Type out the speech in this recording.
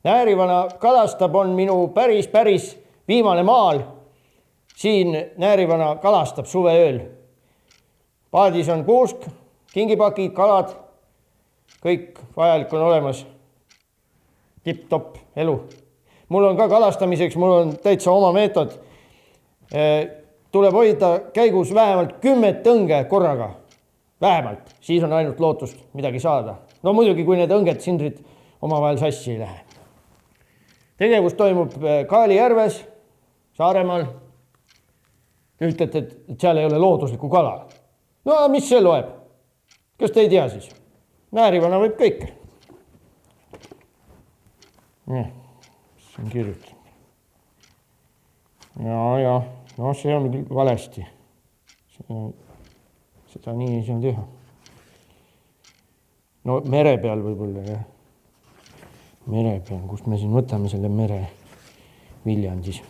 Näärivana kalastab on minu päris viimane maal. Siin Näärivana kalastab suveööl. Paadis on kuusk, kingipakid, kalad, kõik vajalik on olemas. Tipp-topp elu. Mul on ka kalastamiseks, mul on täitsa oma meetod. Tuleb hoida käigus vähemalt 10 tõnge korraga. Vähemalt, siis on ainult lootust midagi saada. No muidugi, kui need õnged sindrid omavahel sassi ei lähe. Tegevus toimub Kaali järves, Saaremaal. Te ütlete, et seal ei ole looduslikku kala. No mis see loeb? Kas te ei tea siis? Näärivana võib kõike. Mis on kirjutanud? Ja, no see on küll valesti. Seda nii ei saa teha. No mere peal võib-olla, jah. Mere peal, kust me siin võtame selle mere Viljandis.